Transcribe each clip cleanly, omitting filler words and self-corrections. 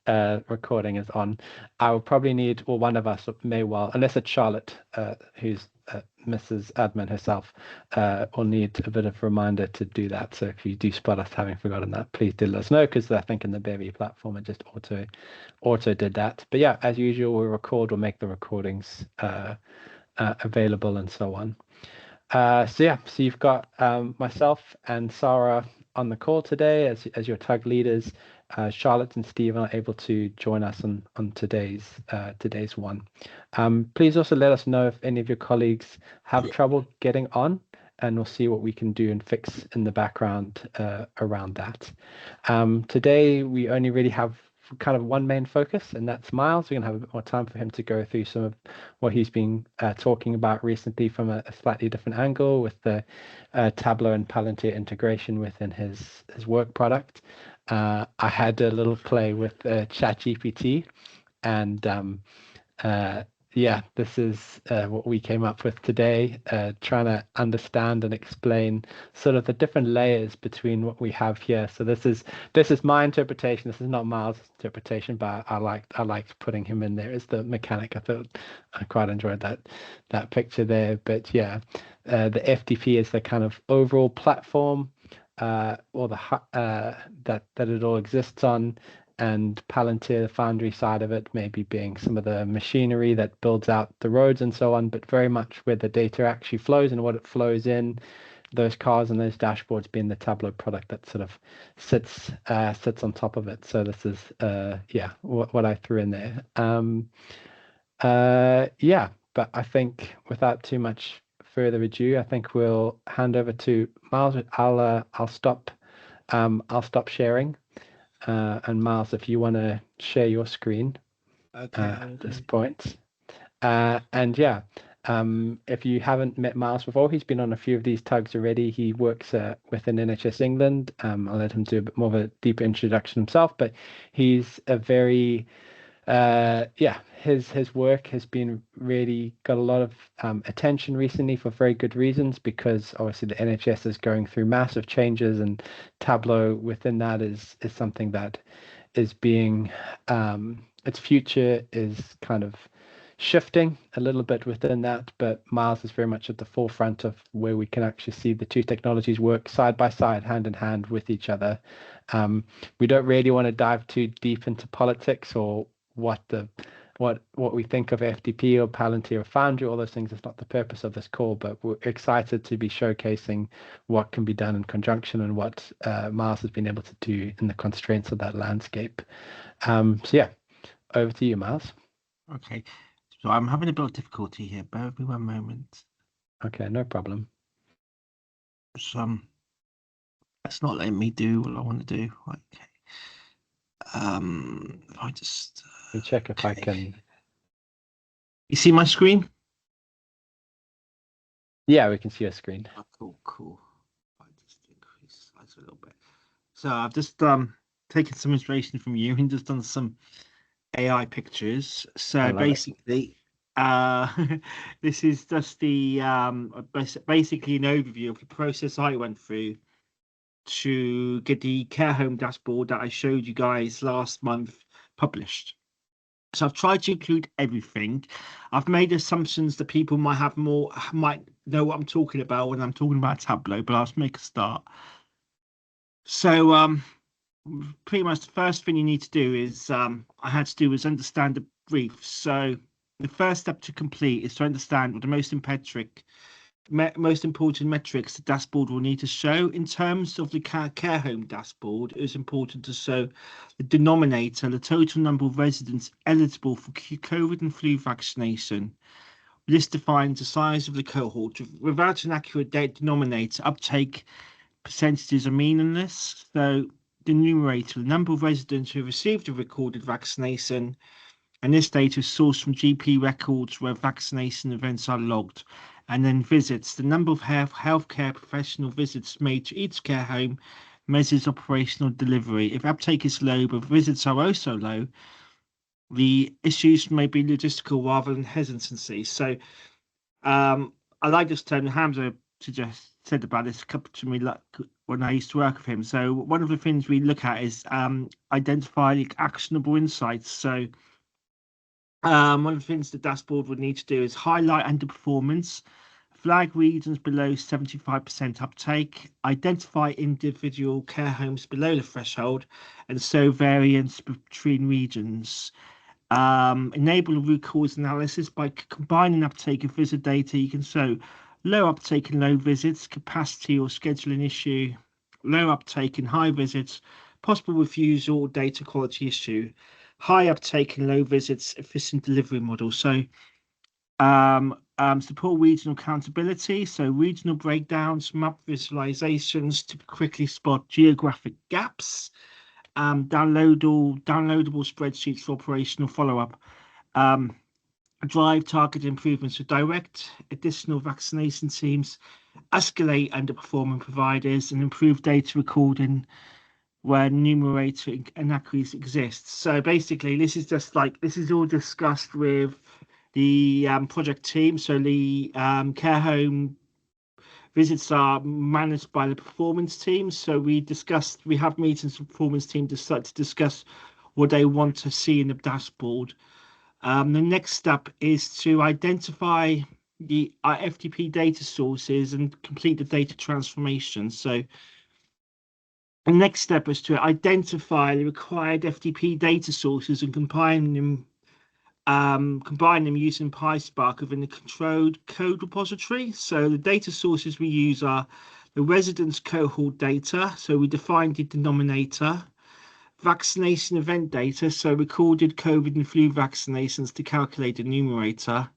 recording is on, I will probably need, or one of us may well, unless it's Charlotte, who's Mrs. Admin herself, will need a bit of reminder to do that. So if you do spot us having forgotten that, please do let us know, because I think in the Bevy platform it just auto did that. But yeah, as usual, we'll make the recordings available and so on. So you've got myself and Sarah on the call today as your TUG leaders. Charlotte and Steve are able to join us on today's one. Please also let us know if any of your colleagues have trouble getting on, and we'll see what we can do and fix in the background around that. Today we only really have kind of one main focus, and that's Miles. We're gonna have a bit more time for him to go through some of what he's been talking about recently from a slightly different angle with the Tableau and Palantir integration within his work product. I had a little play with ChatGPT, and this is what we came up with today, trying to understand and explain sort of the different layers between what we have here. So this is my interpretation. This is not Miles' interpretation, but I liked putting him in there as the mechanic. I thought I quite enjoyed that picture there. But yeah, the FTP is the kind of overall platform, or that it all exists on. And Palantir, the Foundry side of it, maybe being some of the machinery that builds out the roads and so on, but very much where the data actually flows and what it flows in, those cars and those dashboards being the Tableau product that sort of sits on top of it. So this is what I threw in there. But I think without too much further ado, I think we'll hand over to Miles. I'll stop sharing. And Miles, if you want to share your screen at this point. If you haven't met Miles before, he's been on a few of these tugs already. He works within NHS England. I'll let him do a bit more of a deeper introduction himself, but he's a very his work has been really got a lot of attention recently for very good reasons, because obviously the NHS is going through massive changes, and Tableau within that is something that is being its future is kind of shifting a little bit within that, but Miles is very much at the forefront of where we can actually see the two technologies work side by side, hand in hand with each other. We don't really want to dive too deep into politics or what we think of FTP or Palantir or Foundry, all those things. Is not the purpose of this call, but we're excited to be showcasing what can be done in conjunction and what Miles has been able to do in the constraints of that landscape. Over to you, Miles. Okay, so I'm having a bit of difficulty here. Bear with me one moment. Okay, no problem. It's not letting me do what I want to do. Okay. If I just check if I can. You see my screen? Yeah, we can see your screen. Oh, cool. I just increase the size a little bit. So I've just taken some inspiration from you and just done some AI pictures. So basically, this is just the basically an overview of the process I went through to get the care home dashboard that I showed you guys last month published. So I've tried to include everything. I've made assumptions that people might know what I'm talking about when I'm talking about Tableau, but I'll make a start. So pretty much the first thing you need to do is I had to do was understand the brief. So the first step to complete is to understand what the most important metrics the dashboard will need to show. In terms of the care home dashboard, it is important to show the denominator, the total number of residents eligible for COVID and flu vaccination. This defines the size of the cohort. Without an accurate denominator, uptake percentages are meaningless. So the numerator, the number of residents who received a recorded vaccination, and this data is sourced from GP records where vaccination events are logged. And then visits, the number of healthcare professional visits made to each care home measures operational delivery. If uptake is low, but visits are also low, the issues may be logistical rather than hesitancy. So I like this term. Hamza said about this to me like when I used to work with him. So one of the things we look at is identify actionable insights. So one of the things the dashboard would need to do is highlight underperformance, flag regions below 75% uptake, identify individual care homes below the threshold, and show variance between regions. Enable root cause analysis by combining uptake and visit data. You can show low uptake and low visits, capacity or scheduling issue, low uptake and high visits, possible refusal or data quality issue, high uptake and low visits, efficient delivery model. So support regional accountability, so regional breakdowns, map visualizations to quickly spot geographic gaps, downloadable spreadsheets for operational follow-up, drive target improvements to direct additional vaccination teams, escalate underperforming providers, and improve data recording where numerator inaccuracies exist. So basically, this is all discussed with the project team. So the care home visits are managed by the performance team. So we have meetings with the performance team to discuss what they want to see in the dashboard. The next step is to identify the FTP data sources and complete the data transformation. So the next step is to identify the required FTP data sources and combine them using PySpark within the controlled code repository. So the data sources we use are the residence cohort data. So we defined the denominator, vaccination event data. So recorded COVID and flu vaccinations to calculate the numerator,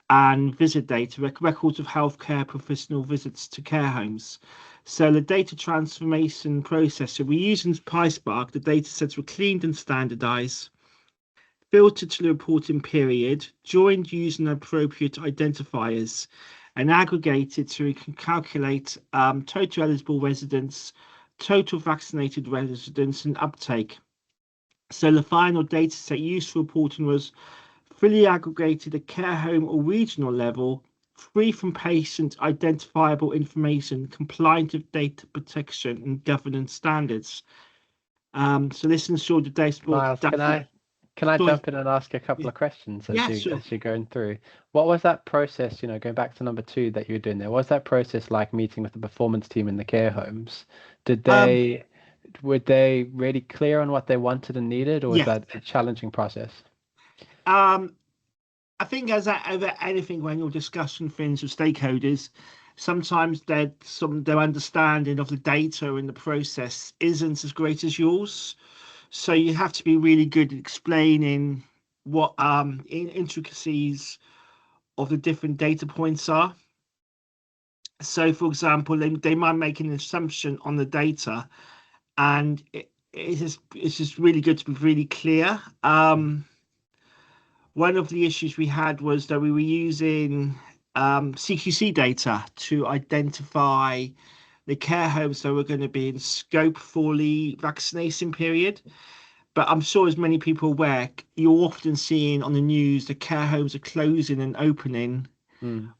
and visit data, records of healthcare professional visits to care homes. So the data transformation process. So we use in PySpark, the data sets were cleaned and standardized, filtered to the reporting period, joined using appropriate identifiers, and aggregated so we can calculate total eligible residents, total vaccinated residents, and uptake. So the final data set used for reporting was fully aggregated at care home or regional level, free from patient identifiable information, compliant with data protection and governance standards. So this ensured the dashboard. Miles, can I jump in and ask a couple of questions as you're going through? What was that process, going back to number 2 that you were doing there? What was that process like meeting with the performance team in the care homes? Were they really clear on what they wanted and needed, or was that a challenging process? I think as over anything, when you're discussing things with stakeholders, sometimes their understanding of the data and the process isn't as great as yours. So you have to be really good at explaining what intricacies of the different data points are. So, for example, they might make an assumption on the data, and it's just really good to be really clear. One of the issues we had was that we were using CQC data to identify the care homes that were going to be in scope for the vaccination period. But I'm sure, as many people are aware, you're often seeing on the news the care homes are closing and opening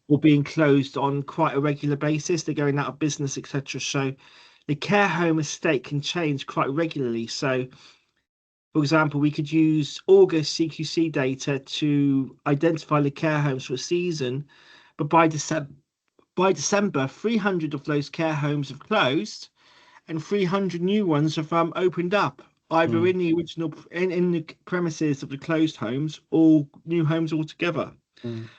or being closed on quite a regular basis. They're going out of business, etc. So the care home estate can change quite regularly. So, for example, we could use August CQC data to identify the care homes for a season, but by December, 300 of those care homes have closed, and 300 new ones have opened up, either in the original in the premises of the closed homes or new homes altogether.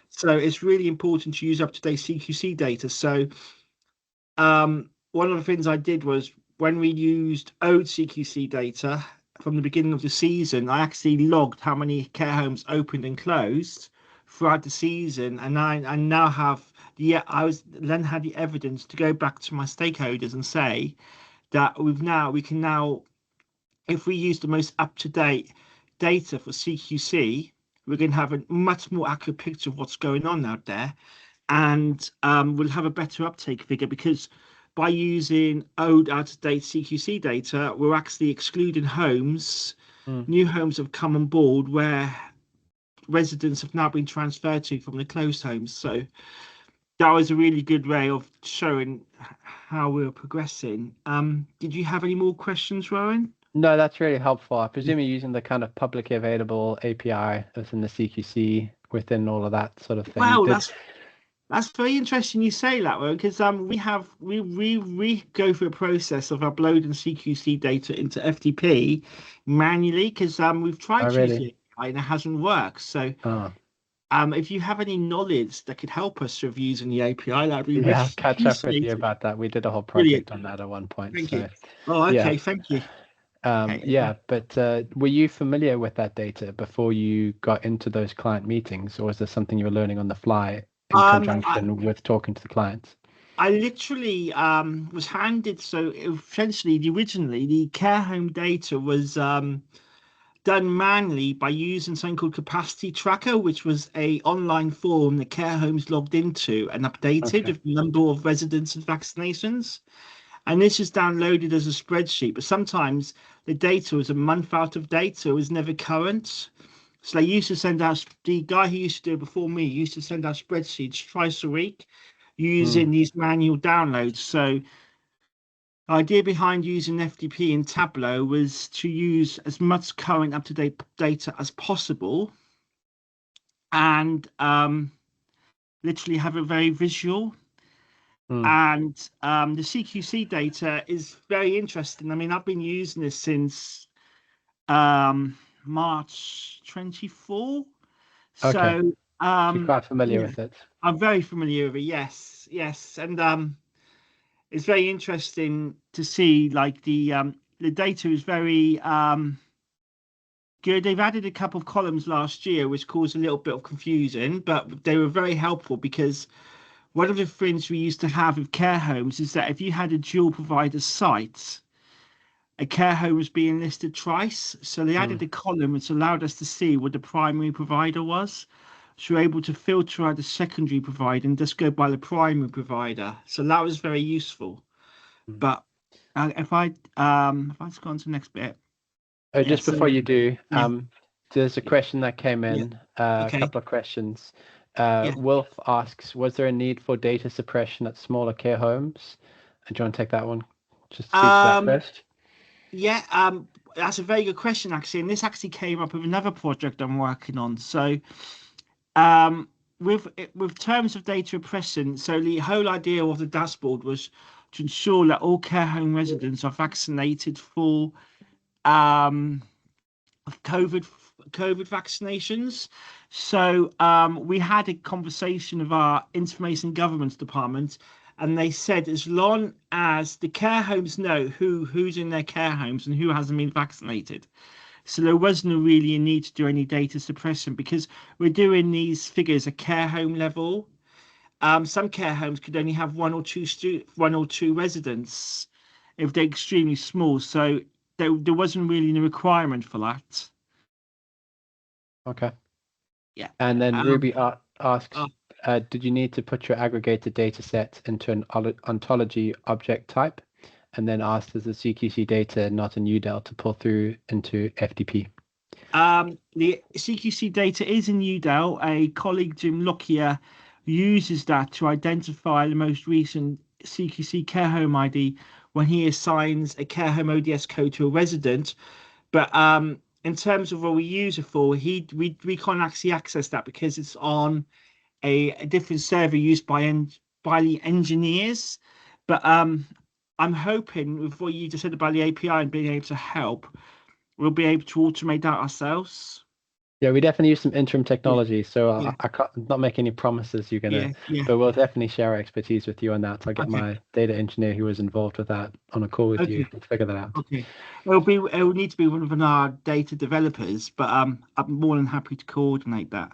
So it's really important to use up-to-date CQC data. So one of the things I did was, when we used old CQC data from the beginning of the season, I actually logged how many care homes opened and closed throughout the season, and I now have then had the evidence to go back to my stakeholders and say that we can now, if we use the most up-to-date data for CQC, we're going to have a much more accurate picture of what's going on out there, and we'll have a better uptake figure, because by using old, out-of-date CQC data, we're actually excluding homes. New homes have come on board where residents have now been transferred to from the closed homes. So That was a really good way of showing how we're progressing. Did you have any more questions, Rowan? No, that's really helpful. I presume you're using the kind of publicly available API within the CQC within all of that sort of thing. Wow, Did that's very interesting you say that, Rowan, because we go through a process of uploading CQC data into FTP manually because we've I tried to use the really API and it hasn't worked. So oh if you have any knowledge that could help us with using the API, that'd be yeah, I'll much catch up with you appreciated. about that. We did a whole Brilliant. project on that at one point. Thank you. So Oh, yeah. okay. Thank you. Okay. Yeah, but were you familiar with that data before you got into those client meetings, or is this something you were learning on the fly in I, conjunction with talking to the clients? I literally was handed, so essentially originally the care home data was done manually by using something called Capacity Tracker, which was a online form that care homes logged into and updated Okay. with the number of residents and vaccinations. And this is downloaded as a spreadsheet, but sometimes the data was a month out of date, so it was never current. So they used to send out, the guy who used to do it before me used to send out spreadsheets twice a week Mm, using these manual downloads. So the idea behind using FTP in Tableau was to use as much current up-to-date data as possible and literally have it very visual. mm. And the CQC data is very interesting. I mean, I've been using this since March 24. Okay. So So you're quite familiar yeah, with it. I'm very familiar with it. Yes, yes, and it's very interesting to see like the data is very good. They've added a couple of columns last year, which caused a little bit of confusion, but they were very helpful because one of the things we used to have with care homes is that if you had a dual provider site, a care home was being listed twice. So they Mm. added a column which allowed us to see what the primary provider was. So we're able to filter out the secondary provider and just go by the primary provider. So that was very useful. Mm. But if I just go on to the next bit. Oh, Yeah, just so before you do, yeah, there's a question that came yeah, in, a okay. couple of questions. Yeah. Wilf asks, was there a need for data suppression at smaller care homes? Do you want to take that one? Just speak to that Um first. yeah, that's a very good question actually. And this actually came up with another project I'm working on. So um with terms of data oppression, so the whole idea of the dashboard was to ensure that all care home residents are vaccinated for um COVID COVID vaccinations. So we had a conversation with our information governance department, and they said as long as the care homes know who's in their care homes and who hasn't been vaccinated, so there wasn't really a need to do any data suppression because we're doing these figures at care home level. Some care homes could only have one or two residents if they're extremely small, so there wasn't really a requirement for that. Okay. Yeah. And then Um, Ruby asks, uh, did you need to put your aggregated data set into an ontology object type? And then asks, is the CQC data not in UDEL to pull through into FTP? the CQC data is in UDEL. A colleague, Jim Lockyer, uses that to identify the most recent CQC care home ID when he assigns a care home ODS code to a resident. But in terms of what we use it for, we can't actually access that because it's on a different server used by the engineers. But I'm hoping with what you just said about the API and being able to help, we'll be able to automate that ourselves. Yeah, we definitely use some interim Yeah, technology, so yeah, I can't not make any promises you're gonna, yeah, yeah. but we'll definitely share our expertise with you on that. I'll get Okay, my data engineer who was involved with that on a call with you okay, and figure that out. okay. It'll need to be one of our data developers, but I'm more than happy to coordinate that.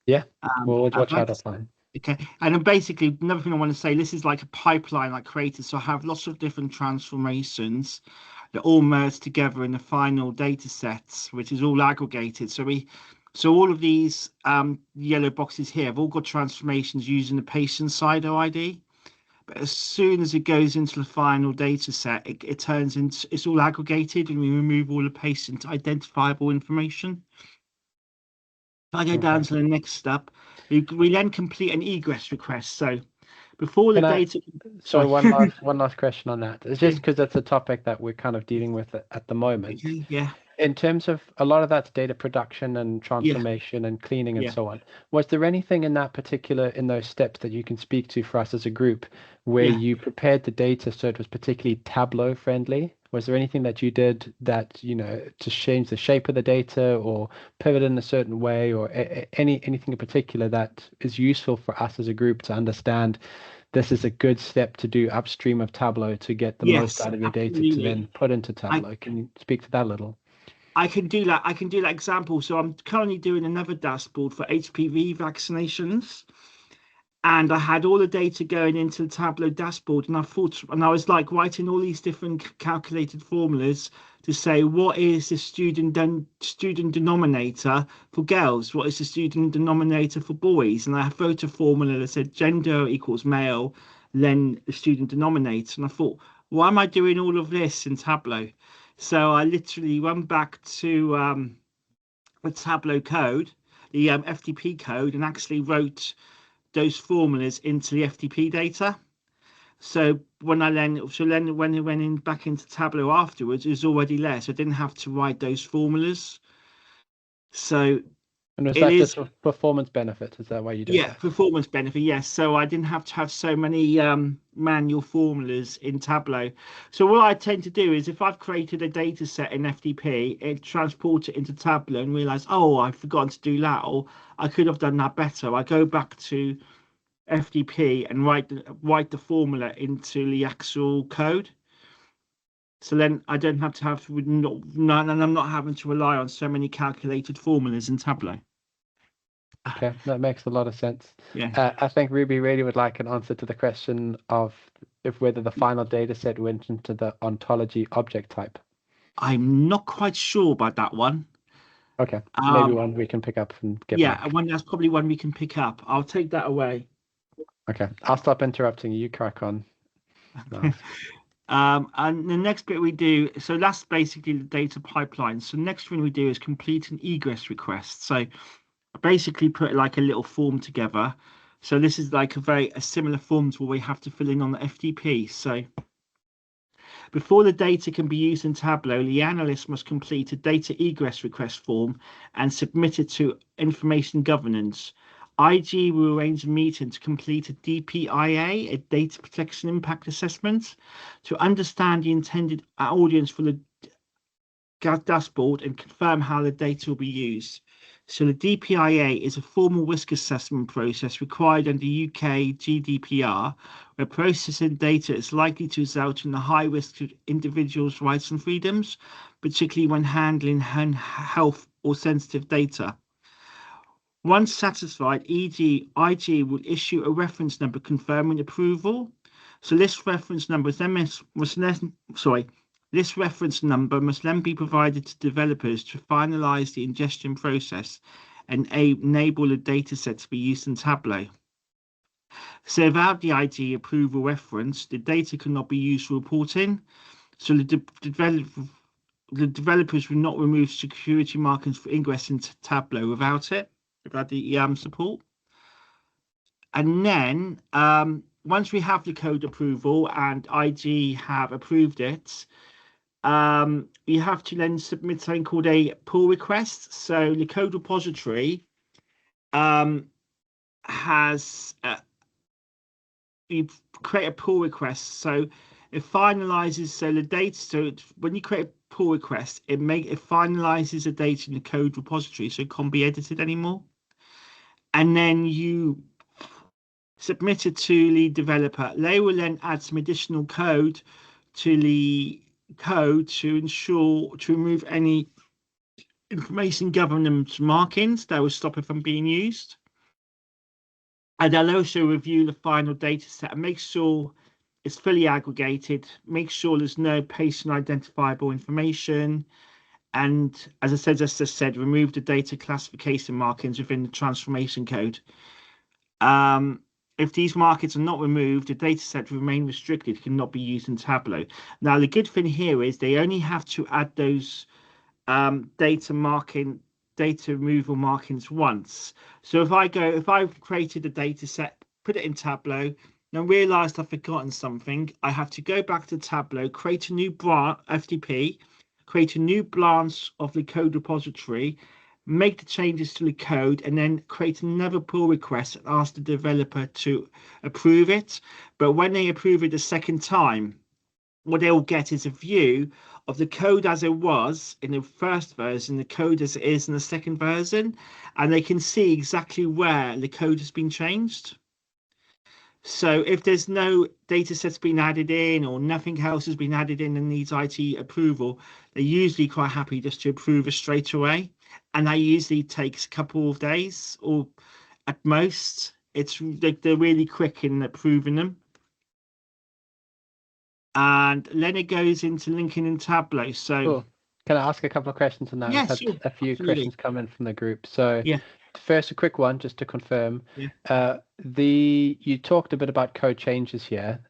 Yeah, we'll I'd chat like to, offline. okay. And then basically another thing I want to say, this is like a pipeline I created. So I have lots of different transformations that all merge together in the final data sets, which is all aggregated. So all of these yellow boxes here have all got transformations using the patient side ID. But as soon as it goes into the final data set, it turns into it's all aggregated and we remove all the patient identifiable information. If I go down Okay. to the next step, we then complete an egress request. So Before the Can I? data, So sorry. one last question on that. It's Yeah, just because it's a topic that we're kind of dealing with at the moment. okay, yeah, In terms of a lot of that's data production and yeah, transformation and cleaning and yeah, so on, was there anything in that particular, in those steps that you can speak to for us as a group where yeah. you prepared the data so it was particularly Tableau friendly? Was there anything that you did that, to change the shape of the data or pivot in a certain way or anything in particular that is useful for us as a group to understand this is a good step to do upstream of Tableau to get the most Yes, out of your data to then absolutely. put into I Tableau? Can you speak to that a little? I can do that. I can do that example. So I'm currently doing another dashboard for HPV vaccinations, and I had all the data going into the Tableau dashboard, and I was like writing all these different calculated formulas to say what is the student denominator for girls, what is the student denominator for boys, and I wrote a formula that said gender equals male, then the student denominator, and I thought, why am I doing all of this in Tableau? So I literally went back to the Tableau code, the FTP code, and actually wrote those formulas into the FTP data. So when it went in back into Tableau afterwards, it was already there. So I didn't have to write those formulas. So And was it that is, just a performance benefit? Is that why you did yeah, that? performance benefit. Yes. So I didn't have to have so many manual formulas in Tableau. So what I tend to do is if I've created a data set in FTP, it transport it into Tableau and realize, oh, I've forgotten to do that, or I could have done that better. I go back to FTP and write the formula into the actual code. So then I don't have to have none, and I'm not having to rely on so many calculated formulas in Tableau. Okay, that makes a lot of sense. Yeah, I think Ruby really would like an answer to the question of if whether the final data set went into the ontology object type. I'm not quite sure about that one. Okay, maybe Um, one we can pick up and get yeah, back. one that's probably one we can pick up. I'll take that away. Okay, I'll stop interrupting you. You crack on. No. And the next bit we do, so that's basically the data pipeline. So next thing we do is complete an egress request. So I basically put like a little form together. So this is like a similar form to what we have to fill in on the FTP. So before the data can be used in Tableau, the analyst must complete a data egress request form and submit it to information governance. IG will arrange a meeting to complete a DPIA, a data protection impact assessment, to understand the intended audience for the dashboard and confirm how the data will be used. So the DPIA is a formal risk assessment process required under UK GDPR, where processing data is likely to result in a high risk to individuals' rights and freedoms, particularly when handling health or sensitive data. Once satisfied, e.g., IG will issue a reference number confirming approval. So this reference number this reference number must then be provided to developers to finalize the ingestion process and enable the dataset to be used in Tableau. So without the IG approval reference, the data cannot be used for reporting. So the developers will not remove security markings for ingress into Tableau without it, without the support. And then once we have the code approval and IG have approved it, you have to then submit something called a pull request. So the code repository has you create a pull request. So it finalizes. So the data. So when you create a pull request, it finalizes the data in the code repository, so it can't be edited anymore. And then you submit it to the developer. They will then add some additional code to the code to remove any information governance markings that will stop it from being used. And they'll also review the final data set and make sure it's fully aggregated, make sure there's no patient identifiable information. And as I just said, remove the data classification markings within the transformation code. If these markings are not removed, the data set will remain restricted, cannot be used in Tableau. Now, the good thing here is they only have to add those data removal markings once. So if I've created a data set, put it in Tableau, and I realized I've forgotten something. I have to go back to Tableau, create a new FTP, create a new branch of the code repository, make the changes to the code, and then create another pull request and ask the developer to approve it. But when they approve it the second time, what they'll get is a view of the code as it was in the first version, the code as it is in the second version, and they can see exactly where the code has been changed. So if there's no data sets been added in or nothing else has been added in and needs IT approval, they're usually quite happy just to approve it straight away. And that usually takes a couple of days or at most. They're really quick in approving them. And then it goes into linking in Tableau. So Cool. Can I ask a couple of questions on that? yeah, We've had sure, a few absolutely. questions come in from the group. So Yeah. first, a quick one, just to confirm. Yeah. You talked a bit about code changes here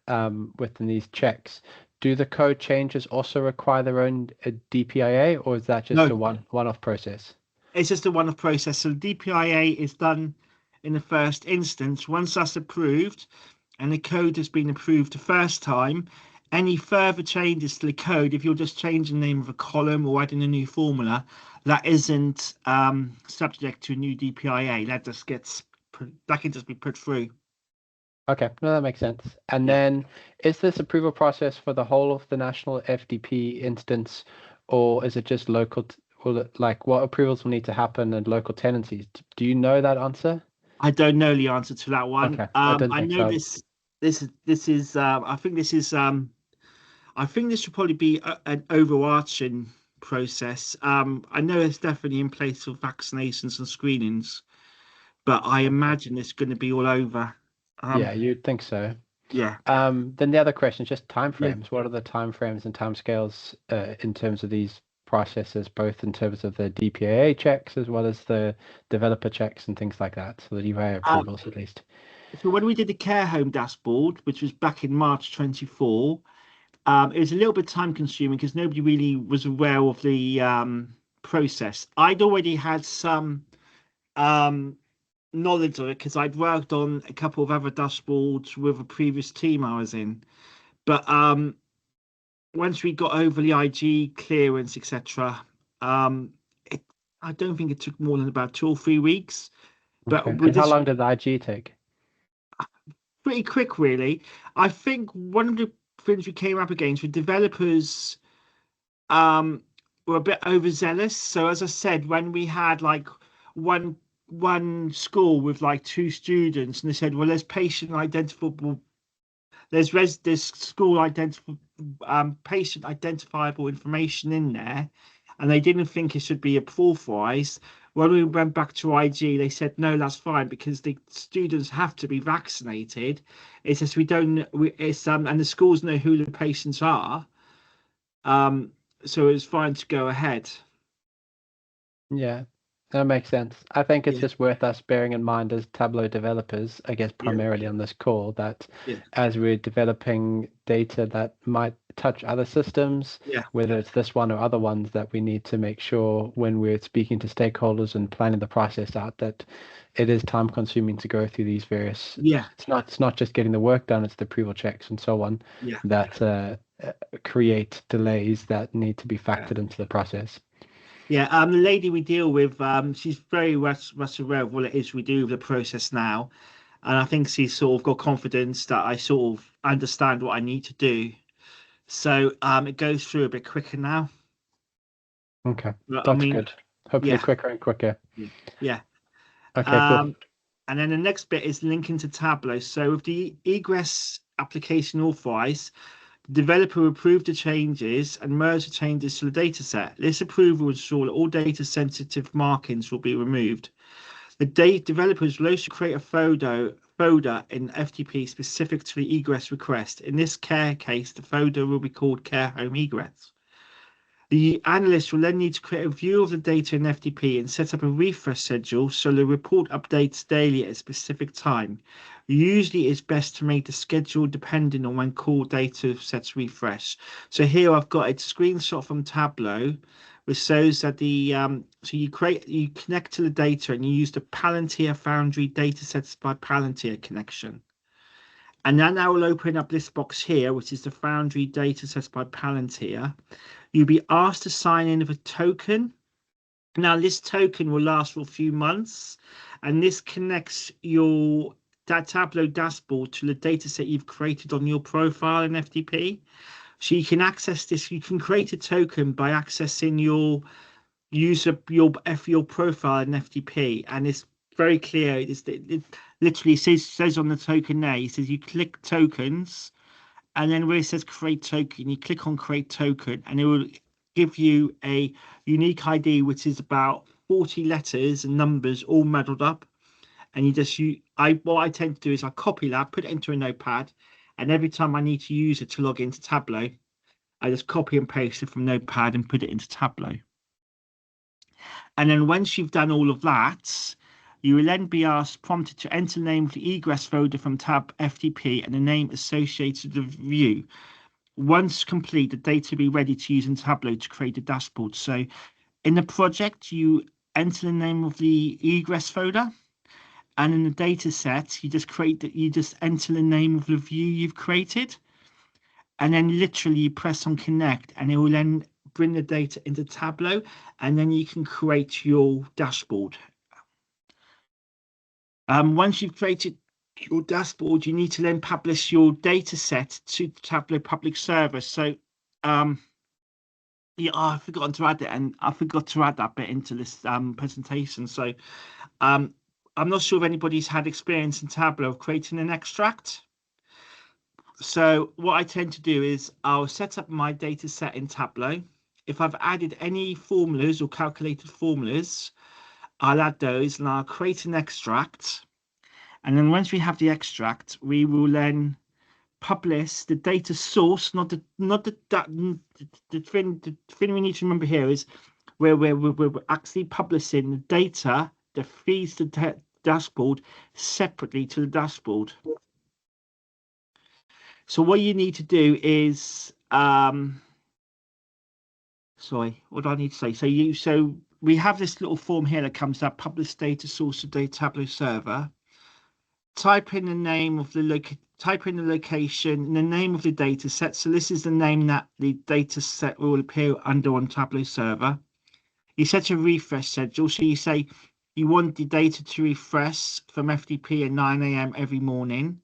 within these checks. Do the code changes also require their own DPIA, or is that just No, a one-off process? it's just a one-off process. So the DPIA is done in the first instance. Once that's approved and the code has been approved the first time, any further changes to the code, if you're just changing the name of a column or adding a new formula, that isn't subject to a new DPIA. That can just be put through. Okay, no, that makes sense. And Yeah. then is this approval process for the whole of the national FTP instance, or is it just local? Like what approvals will need to happen and local tenancies? Do you know that answer? I don't know the answer to that one. Okay, I didn't I think know so. this is I think this should probably be an overarching process. I know it's definitely in place for vaccinations and screenings, but I imagine it's going to be all over. Yeah, you'd think so. Yeah. Then the other question is just Yeah. timeframes. What are the timeframes and timescales in terms of these processes, both in terms of the DPAA checks as well as the developer checks and things like that, so the DPAA approvals at least? So when we did the care home dashboard, which was back in March 24, it was a little bit time consuming because nobody really was aware of the process. I'd already had some knowledge of it because I'd worked on a couple of other dashboards with a previous team I was in. But once we got over the IG clearance, etc., I don't think it took more than about 2 or 3 weeks. But Okay. with And how this, long did the IG take? pretty quick, really. I think one of the things we came up against with developers um, were a bit overzealous. So as I said, when we had like one one school with like 2 students, and they said, well, there's patient identifiable, there's school identifiable patient identifiable information in there, and they didn't think it should be authorized. When we went back to IG, they said no, that's fine because the students have to be vaccinated. It's just we don't. It's and the schools know who the patients are. Um, so it's fine to go ahead. Yeah, that makes sense. I think it's Yeah, just worth us bearing in mind as Tableau developers, I guess yeah, primarily on this call, that yeah, as we're developing data that might touch other systems, yeah, whether it's this one or other ones, that we need to make sure when we're speaking to stakeholders and planning the process out that it is time consuming to go through these various. yeah, It's not just getting the work done, it's the approval checks and so on yeah. that create delays that need to be factored into the process. Yeah, the lady we deal with, she's very much aware of what it is we do with the process now, and I think she's sort of got confidence that I sort of understand what I need to do. So it goes through a bit quicker now. Okay, But I that's mean, good. Hopefully yeah, quicker and quicker. yeah, yeah. Okay, cool. And then the next bit is linking to Tableau. So with the egress application authorized, the developer will approve the changes and merge the changes to the dataset. This approval will ensure that all data sensitive markings will be removed. The developers will also create a folder in FTP specific to the egress request. In this case, the folder will be called Care Home Egress. The analyst will then need to create a view of the data in FTP and set up a refresh schedule so the report updates daily at a specific time. Usually it's best to make the schedule depending on when core data sets refresh. So here I've got a screenshot from Tableau which shows that so you connect to the data and you use the Palantir Foundry datasets by Palantir connection. And then I will open up this box here, which is the Foundry data set by Palantir. You'll be asked to sign in with a token. Now, this token will last for a few months, and this connects your Tableau dashboard to the data set you've created on your profile in FTP. So you can access this. You can create a token by accessing your profile in FTP, and it's very clear. It literally says on the token there. It says you click tokens, and then where it says create token, you click on create token, and it will give you a unique ID, which is about 40 letters and numbers all muddled up. And what I tend to do is I copy that, put it into a notepad, and every time I need to use it to log into Tableau, I just copy and paste it from Notepad and put it into Tableau. And then once you've done all of that, you will then be prompted to enter the name of the egress folder from tab FTP and the name associated with the view. Once complete, the data will be ready to use in Tableau to create a dashboard. So in the project, you enter the name of the egress folder, and in the data set, you just enter the name of the view you've created, and then literally you press on connect, and it will then bring the data into Tableau, and then you can create your dashboard. Once you've created your dashboard, you need to then publish your data set to the Tableau public server. So yeah, I've forgotten to add it, and I forgot to add that bit into this presentation. So I'm not sure if anybody's had experience in Tableau of creating an extract. So what I tend to do is I'll set up my data set in Tableau. If I've added any formulas or calculated formulas, I'll add those and I'll create an extract. And then once we have the extract, we will then publish the data source, the thing we need to remember here is where we're actually publishing the data that feeds the dashboard separately to the dashboard. So what you need to do is sorry, what do I need to say? So we have this little form here that comes up, publish data source to data Tableau server. Type in the name of the location, the name of the data set. So this is the name that the data set will appear under on Tableau server. You set a refresh schedule. So you say you want the data to refresh from FTP at 9 a.m. every morning.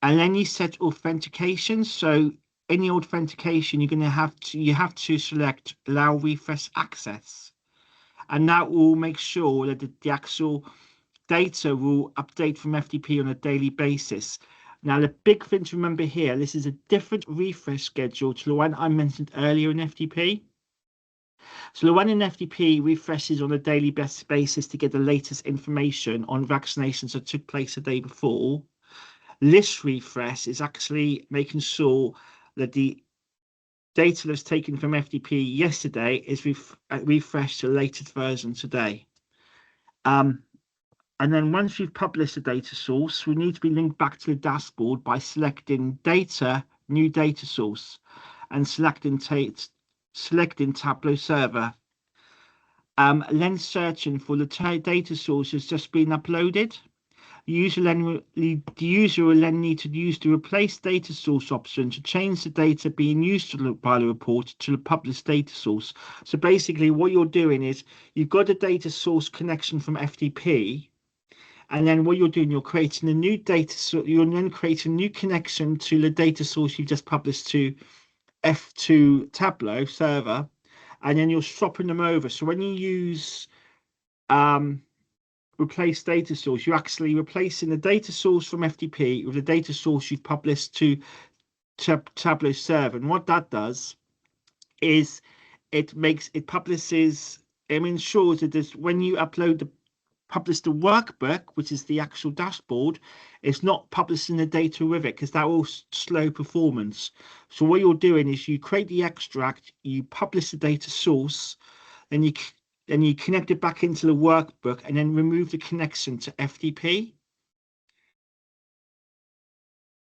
And then you set authentication. So any authentication, you have to select allow refresh access. And that will make sure that the actual data will update from FTP on a daily basis. Now, the big thing to remember here, this is a different refresh schedule to the one I mentioned earlier in FTP. So the one in FTP refreshes on a daily basis to get the latest information on vaccinations that took place the day before. This refresh is actually making sure that the data that's taken from FTP yesterday is refreshed to the latest version today. And then once we've published the data source, we need to be linked back to the dashboard by selecting data, new data source, and selecting Tableau server. Then searching for the data source has just been uploaded. The user will then need to use the replace data source option to change the data being used by the report to the published data source. So basically what you're doing is you've got a data source connection from FTP. And then what you're doing, you're creating a new data source. You're then creating a new connection to the data source you've just published to Tableau server, and then you're swapping them over. So when you use replace data source, you're actually replacing the data source from FTP with the data source you've published to Tableau server. And what that does is it ensures that when you publish the workbook, which is the actual dashboard, it's not publishing the data with it because that will slow performance. So what you're doing is you create the extract, you publish the data source, then you connect it back into the workbook and then remove the connection to FTP.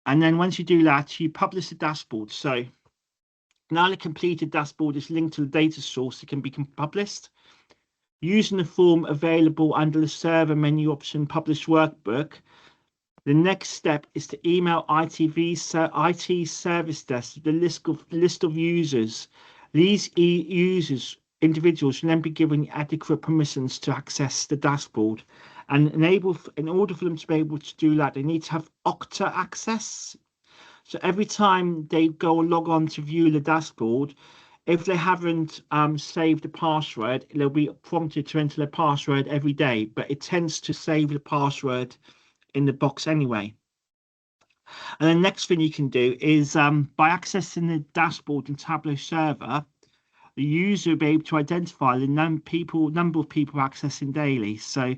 And then once you do that, you publish the dashboard. So now the completed dashboard is linked to the data source. It can be published. Using the form available under the server menu option, publish workbook, The next step is to email IT service desk the list of users. These individuals should then be given adequate permissions to access the dashboard. And in order for them to be able to do that, they need to have Okta access. So every time they go and log on to view the dashboard, if they haven't saved the password, they'll be prompted to enter their password every day, but it tends to save the password in the box anyway. And the next thing you can do is by accessing the dashboard in Tableau server, the user will be able to identify the number of people accessing daily. So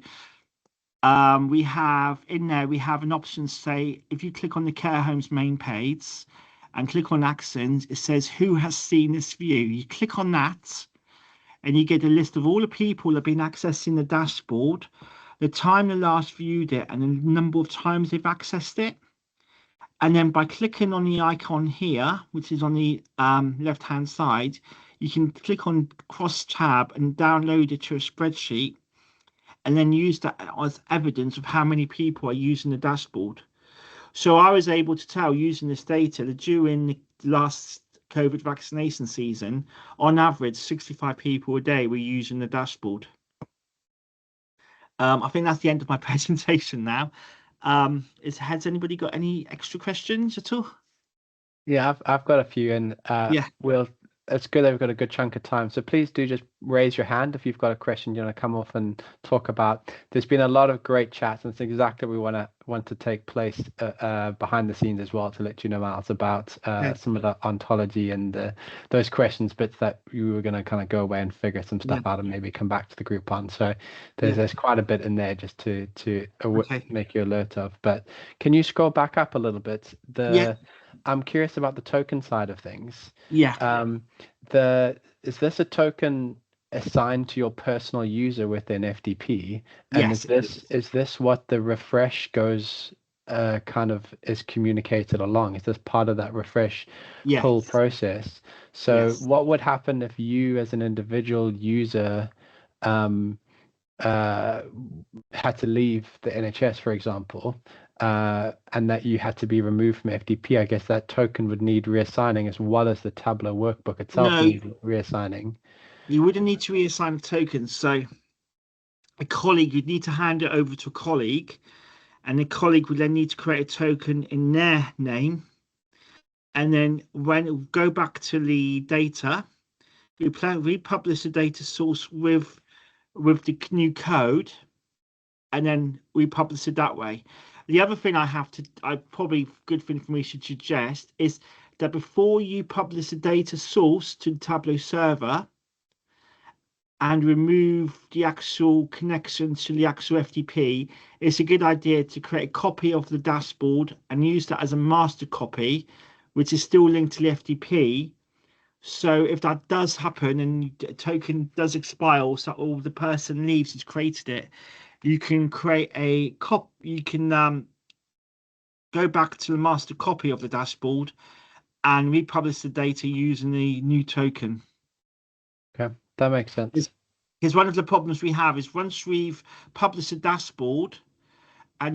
we have an option, say, if you click on the care homes main page and click on actions, it says who has seen this view. You click on that and you get a list of all the people that have been accessing the dashboard, the time they last viewed it, and the number of times they've accessed it. And then by clicking on the icon here, which is on the left-hand side, you can click on cross tab and download it to a spreadsheet, and then use that as evidence of how many people are using the dashboard. So I was able to tell using this data that during the last COVID vaccination season, on average, 65 people a day were using the dashboard. I think that's the end of my presentation now. Has anybody got any extra questions at all? Yeah, I've got a few, and Yeah. it's good that we've got a good chunk of time. So please do just raise your hand if you've got a question you want to come off and talk about. There's been a lot of great chats, and it's exactly what we want to take place behind the scenes as well, to let you know, Miles, about some of the ontology and those questions, bits that you were going to kind of go away and figure some stuff out and maybe come back to the group on. So there's quite a bit in there just to make you alert of. But can you scroll back up a little bit? I'm curious about the token side of things. Yeah. Is this a token assigned to your personal user within FTP? And Yes. is this what the refresh goes kind of is communicated along? Is this part of that refresh pull process? So what would happen if you as an individual user had to leave the NHS, for example, and that you had to be removed from FTP? I guess that token would need reassigning, as well as the Tableau workbook itself need reassigning. You wouldn't need to reassign tokens. So a colleague, you'd need to hand it over to a colleague, and the colleague would then need to create a token in their name. And then when go back to the data, we republish the data source with the new code, and then we publish it that way. The other thing probably good thing for me to suggest is that before you publish the data source to the Tableau server and remove the actual connection to the actual FTP, it's a good idea to create a copy of the dashboard and use that as a master copy, which is still linked to the FTP. So if that does happen and a token does expire, or the person leaves who's created it, you can create a copy. You can go back to the master copy of the dashboard and republish the data using the new token. Okay, that makes sense. Because one of the problems we have is once we've published a dashboard and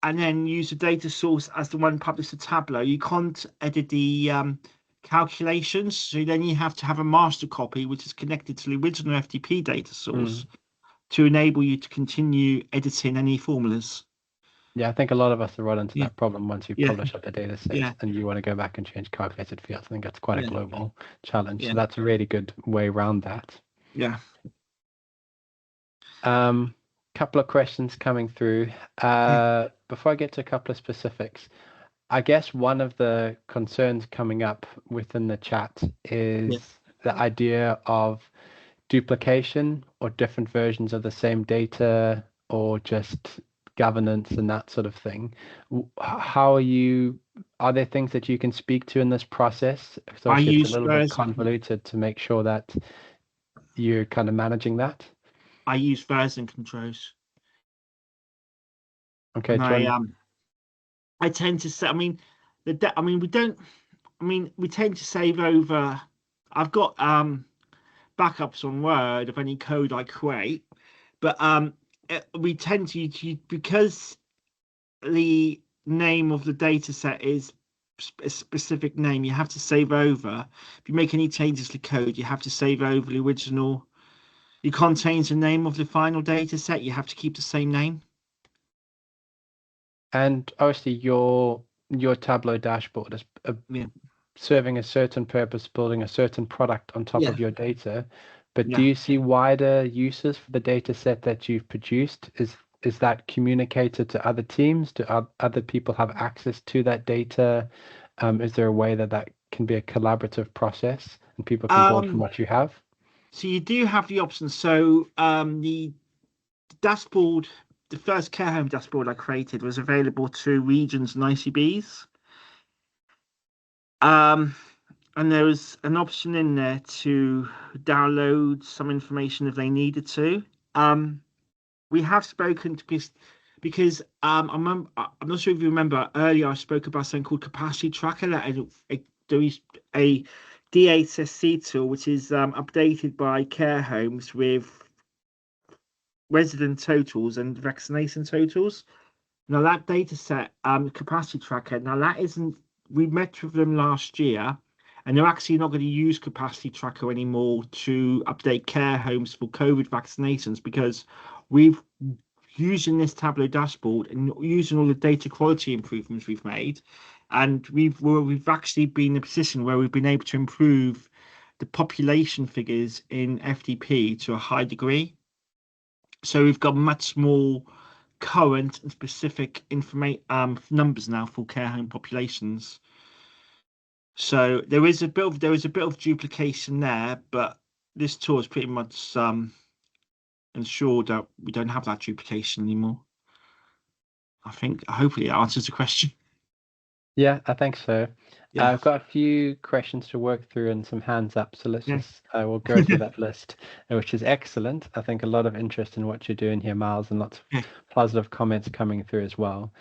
then use the data source as the one published to Tableau, you can't edit the calculations. So then you have to have a master copy which is connected to the original FTP data source to enable you to continue editing any formulas. Yeah, I think a lot of us are run into that problem once you publish up the data set and you want to go back and change calculated fields. I think that's quite a global challenge. So that's a really good way around that. Yeah. Couple of questions coming through. Before I get to a couple of specifics, I guess one of the concerns coming up within the chat is the idea of duplication or different versions of the same data, or just governance and that sort of thing. Are there things that you can speak to in this process? So it's a little bit convoluted to make sure that you're kind of managing that. I use version controls. Okay. I tend to say, we tend to save over. I've got backups on Word of any code I create, but we tend to because the name of the data set is a specific name, you have to save over. If you make any changes to code, you have to save over the original. You can't change the name of the final data set. You have to keep the same name. And obviously, your Tableau dashboard is serving a certain purpose, building a certain product on top of your data. But do you see wider uses for the data set that you've produced? Is that communicated to other teams? Do other people have access to that data? Is there a way that can be a collaborative process and people can build from what you have? So you do have the option. So the dashboard, the first care home dashboard I created was available to regions and ICBs. And there was an option in there to download some information if they needed to. We have spoken to because I'm not sure if you remember earlier I spoke about something called Capacity Tracker. There is a DHSC tool which is updated by care homes with resident totals and vaccination totals. Now that data set, Capacity Tracker, now that isn't, we met with them last year and they're actually not going to use Capacity Tracker anymore to update care homes for COVID vaccinations because we've using this Tableau dashboard and using all the data quality improvements we've made, and we've actually been in a position where we've been able to improve the population figures in FDP to a high degree. So we've got much more current and specific numbers now for care home populations. So there is a bit of duplication there, but this tool is pretty much ensured that we don't have that duplication anymore. I think hopefully that answers the question. Yeah, I think so. I've got a few questions to work through and some hands up, so let's just we'll go through that list, which is excellent. I think a lot of interest in what you're doing here, Miles, and lots of positive comments coming through as well.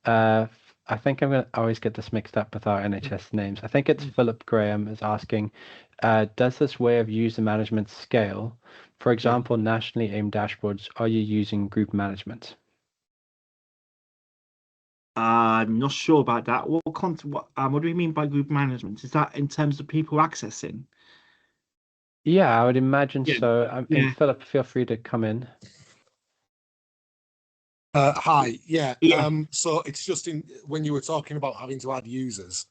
I think I'm going to always get this mixed up with our NHS names. I think it's Philip Graham is asking, does this way of user management scale? For example, nationally aimed dashboards, are you using group management? I'm not sure about that. What do we mean by group management? Is that in terms of people accessing? Yeah, I would imagine so. And Philip, feel free to come in. Hi, so it's just when you were talking about having to add users,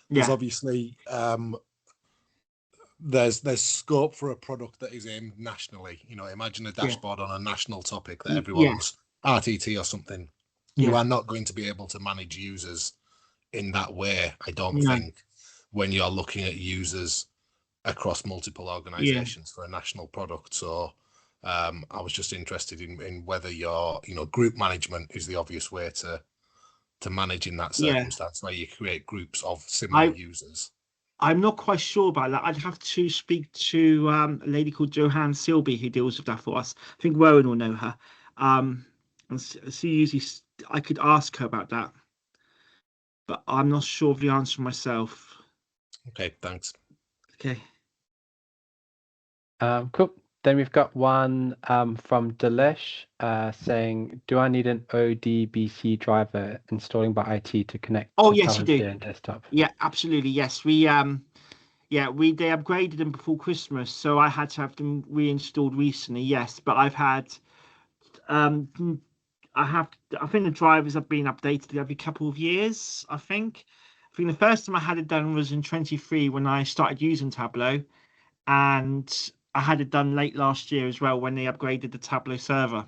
there's obviously there's scope for a product that is aimed nationally. You know, imagine a dashboard on a national topic that everyone's RTT or something. You are not going to be able to manage users in that way, I don't think, when you're looking at users across multiple organizations for a national product. So I was just interested in whether group management is the obvious way to manage in that circumstance where you create groups of similar users. I'm not quite sure about that. I'd have to speak to a lady called Joanne Silby who deals with that for us. I think Rowan will know her. And she usually, I could ask her about that, but I'm not sure of the answer myself. Okay, thanks. Okay. Cool. Then we've got one from Dilesh saying, do I need an ODBC driver installing by IT to connect to yes, you do. and desktop? Yeah, absolutely. Yes, they upgraded them before Christmas, so I had to have them reinstalled recently. Yes, but I think the drivers have been updated every couple of years. I think the first time I had it done was in 23 when I started using Tableau, and I had it done late last year as well when they upgraded the Tableau server.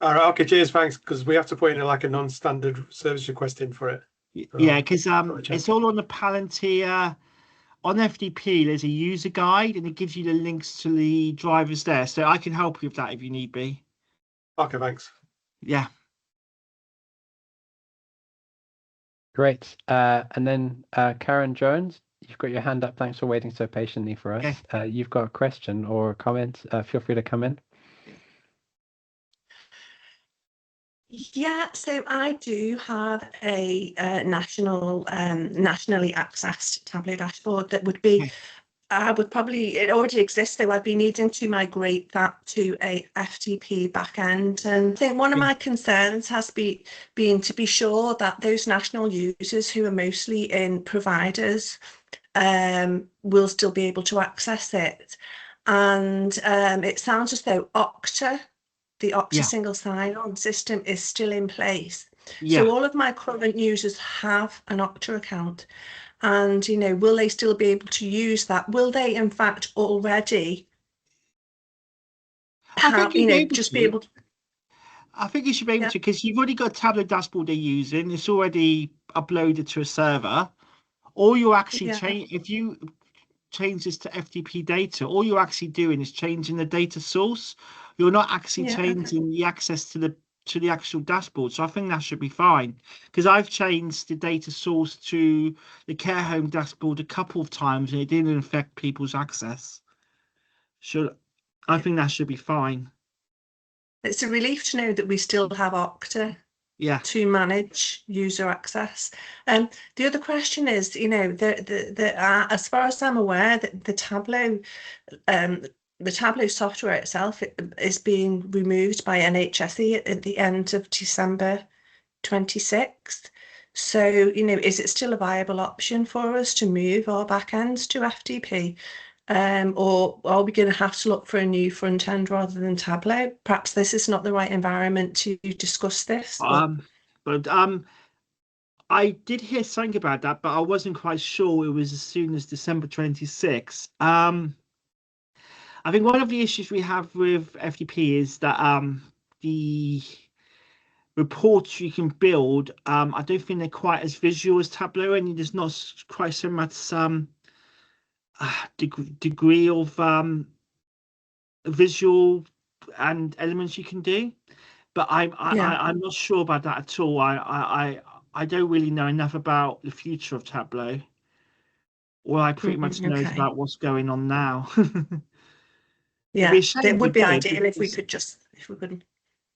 All right, okay, cheers, thanks, because we have to put in like a non-standard service request in for it. Yeah, because it's all on the Palantir. On FDP, there's a user guide, and it gives you the links to the drivers there. So I can help you with that if you need be. Okay, thanks. Yeah. Great. And then Karen Jones, you've got your hand up. Thanks for waiting so patiently for us. Okay. You've got a question or a comment. Feel free to come in. Yeah, so I do have a nationally accessed Tableau dashboard that would be I would probably, it already exists, so I'd be needing to migrate that to a FTP backend. And I think one of my concerns has been to be sure that those national users who are mostly in providers will still be able to access it. And it sounds as though the Okta single sign-on system is still in place. So all of my current users have an Okta account. And, you know, will they still be able to use that? Will they, in fact, already have, you know, just be able to? I think you should be able to, because you've already got a Tableau dashboard they're using. It's already uploaded to a server. All you're actually if you change this to FTP data, all you're actually doing is changing the data source. You're not actually changing the access to the actual dashboard. So I think that should be fine, because I've changed the data source to the care home dashboard a couple of times and it didn't affect people's access. I think that should be fine. It's a relief to know that we still have Okta to manage user access. The other question is, you know, as far as I'm aware, that the Tableau software itself is being removed by NHSE at the end of December 26th. So, you know, is it still a viable option for us to move our backends to FTP? Or are we going to have to look for a new front end rather than Tableau? Perhaps this is not the right environment to discuss this. I did hear something about that, but I wasn't quite sure it was as soon as December 26th. I think one of the issues we have with FTP is that the reports you can build, I don't think they're quite as visual as Tableau, and there's not quite so much degree of visual and elements you can do. But I'm not sure about that at all. I don't really know enough about the future of Tableau. All I pretty much know is about what's going on now. It would be ideal if we could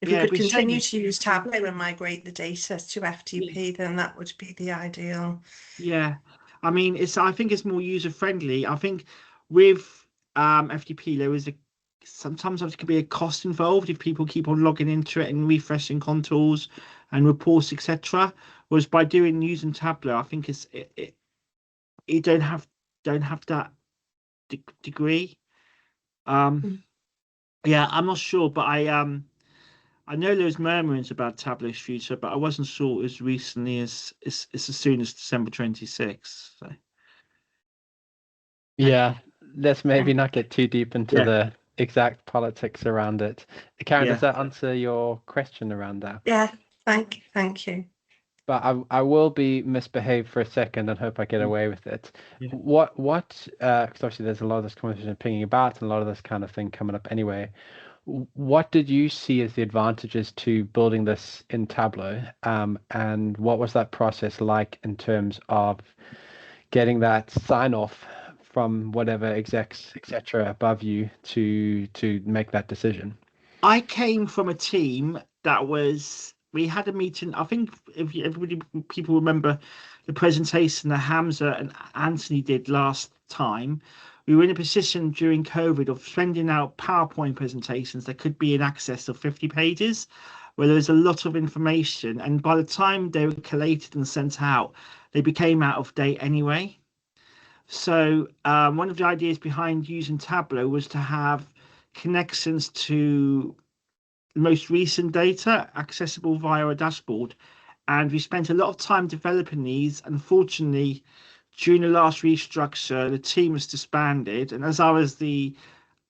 continue to use Tableau and migrate the data to FTP, then that would be the ideal. Yeah, I mean, I think it's more user friendly. I think with FTP there is sometimes there could be a cost involved if people keep on logging into it and refreshing contours and reports, etc. Whereas by using Tableau, I think you don't have that degree. Yeah, I'm not sure, but I know there's murmurings about Tableau's future, but I wasn't sure as recently as soon as December 26th. So. Yeah, let's maybe not get too deep into the exact politics around it. Karen, does that answer your question around that? Yeah, thank you. But I will be misbehaved for a second and hope I get away with it. Yeah. What? Because obviously there's a lot of this conversation pinging about and a lot of this kind of thing coming up anyway. What did you see as the advantages to building this in Tableau? And what was that process like in terms of getting that sign off from whatever execs, etc., above you to make that decision? I came from a team that we had a meeting. I think if people remember the presentation that Hamza and Anthony did last time, we were in a position during COVID of sending out PowerPoint presentations that could be in excess of 50 pages, where there was a lot of information. And by the time they were collated and sent out, they became out of date anyway. So one of the ideas behind using Tableau was to have connections to most recent data accessible via a dashboard, and we spent a lot of time developing these. Unfortunately, during the last restructure, the team was disbanded, and as I was the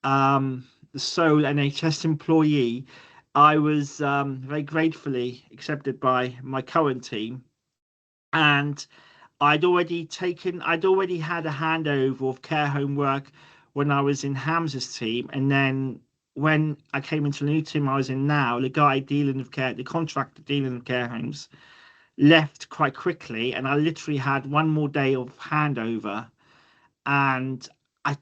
sole NHS employee, I was very gratefully accepted by my current team, and I'd already had a handover of care home work when I was in Hamza's team, and then when I came into the new team I was in now, the contractor dealing with care homes left quite quickly, and I literally had one more day of handover, and I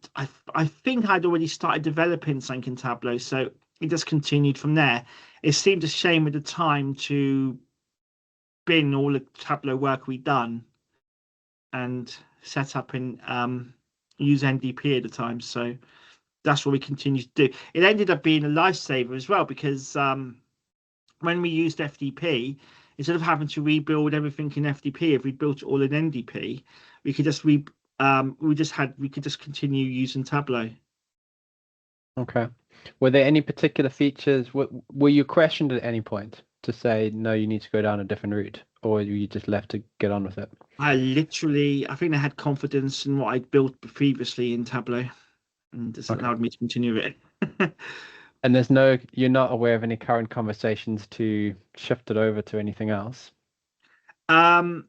think I'd already started developing something in Tableau, so it just continued from there. It seemed a shame at the time to bin all the Tableau work we'd done and set up in use NDP at the time. So that's what we continue to do. It ended up being a lifesaver as well, because when we used FDP, instead of having to rebuild everything in FDP, if we built it all in NDP, we could just we could just continue using Tableau. Okay. Were there any particular features? Were you questioned at any point to say no, you need to go down a different route, or were you just left to get on with it? I think I had confidence in what I'd built previously in Tableau, and this allowed me to continue it. And you're not aware of any current conversations to shift it over to anything else? The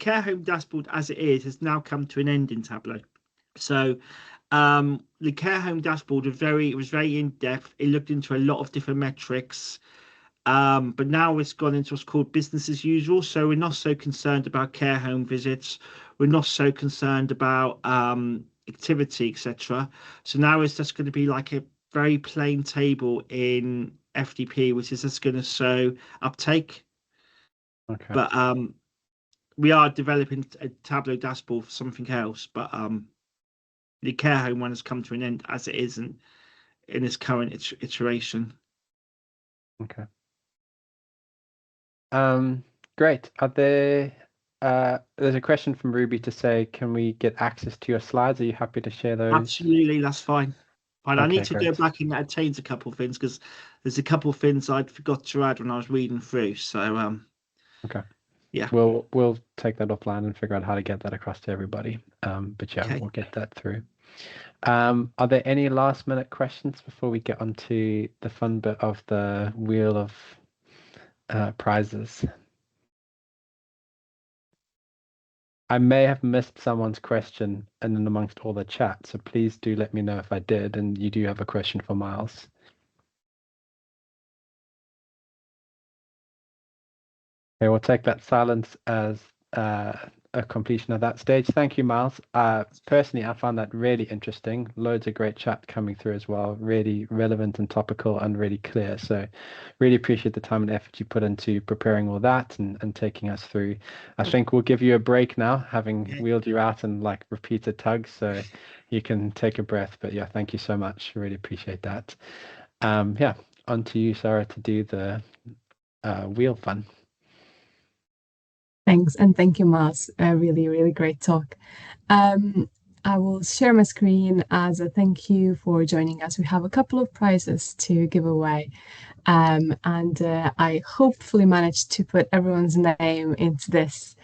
care home dashboard as it is has now come to an end in Tableau. So the care home dashboard was very in depth. It looked into a lot of different metrics. But now it's gone into what's called business as usual. So we're not so concerned about care home visits. We're not so concerned about activity, etc. So now it's just going to be like a very plain table in FDP, which is just going to show uptake. Okay. But we are developing a Tableau dashboard for something else. But the care home one has come to an end as it is in its current iteration. Okay. Great. Are there there's a question from Ruby to say, can we get access to your slides? Are you happy to share those? Absolutely, that's fine. But I need to great. go back and change a couple of things, because there's a couple of things I'd forgot to add when I was reading through. So okay. Yeah. We'll take that offline and figure out how to get that across to everybody. But yeah, Okay. we'll get that through. Are there any last minute questions before we get onto the fun bit of the wheel of prizes? I may have missed someone's question and then amongst all the chat, so please do let me know if I did and you do have a question for Miles. Okay, we'll take that silence as a completion of that stage. Thank you, Miles. Personally, I found that really interesting. Loads of great chat coming through as well. Really relevant and topical and really clear. So really appreciate the time and effort you put into preparing all that and taking us through. I think we'll give you a break now, having wheeled you out and like repeated tugs, so you can take a breath. But yeah, thank you so much. Really appreciate that. Yeah, on to you, Sarah, to do the wheel fun. Thanks, and thank you, Miles. Really, really great talk. I will share my screen as a thank you for joining us. We have a couple of prizes to give away, and I hopefully managed to put everyone's name into this.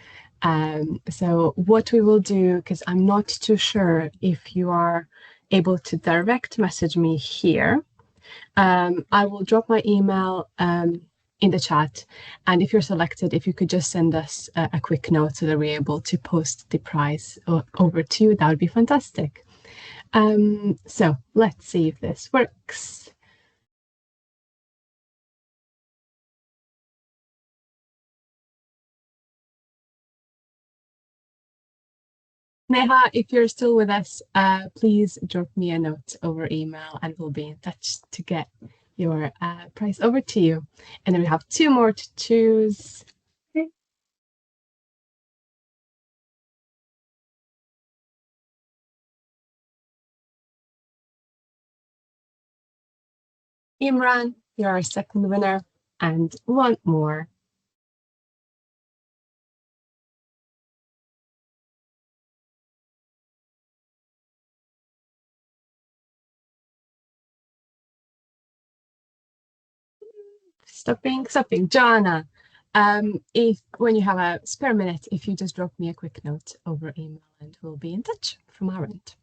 So what we will do, because I'm not too sure if you are able to direct message me here, I will drop my email in the chat, and if you're selected, if you could just send us a quick note so that we're able to post the prize over to you, that would be fantastic. So let's see if this works. Neha, if you're still with us, please drop me a note over email and we'll be in touch to get your prize over to you. And then we have two more to choose. Okay. Imran, you're our second winner, and one more. Stopping. Joanna, if when you have a spare minute, if you just drop me a quick note over email and we'll be in touch from our end.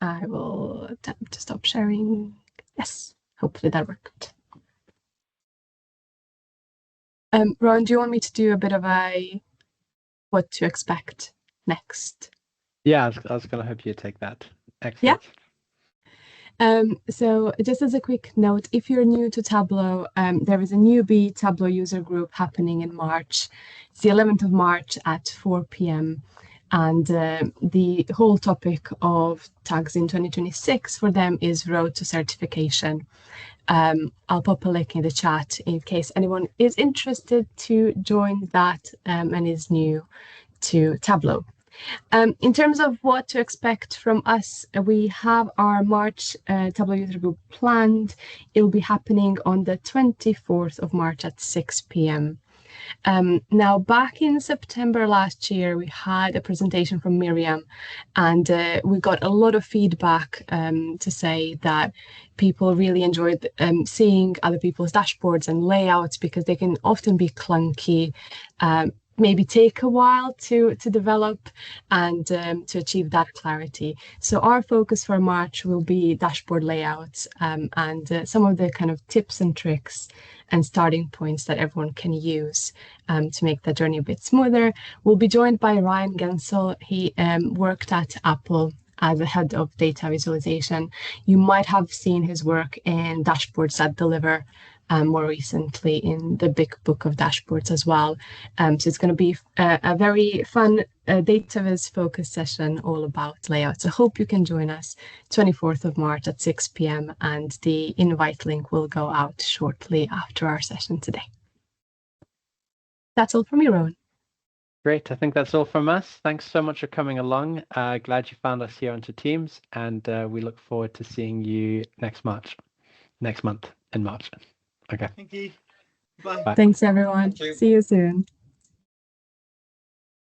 I will attempt to stop sharing. Yes, hopefully that worked. Ron, do you want me to do a bit of a what to expect next? Yeah, I was going to hope you take that. Excellent. Yeah. So just as a quick note, if you're new to Tableau, there is a newbie Tableau user group happening in March. It's the 11th of March at 4 p.m. And the whole topic of tags in 2026 for them is road to certification. I'll pop a link in the chat in case anyone is interested to join that and is new to Tableau. In terms of what to expect from us, we have our March Tableau user group planned. It will be happening on the 24th of March at 6 p.m. Now, back in September last year, we had a presentation from Miriam, and we got a lot of feedback to say that people really enjoyed seeing other people's dashboards and layouts because they can often be clunky, maybe take a while to develop and to achieve that clarity. So our focus for March will be dashboard layouts and some of the kind of tips and tricks and starting points that everyone can use to make the journey a bit smoother. We'll be joined by Ryan Gensel. He worked at Apple as a head of data visualization. You might have seen his work in Dashboards That Deliver, more recently in the Big Book of Dashboards as well. So it's going to be a very fun data viz focused session all about layouts. I hope you can join us 24th of March at 6 p.m. and the invite link will go out shortly after our session today. That's all from me, Rowan. Great. I think that's all from us. Thanks so much for coming along. Glad you found us here onto Teams, and we look forward to seeing you next month in March. Okay. Thank you. Bye. Bye. Thanks, everyone. Thank you. See you soon.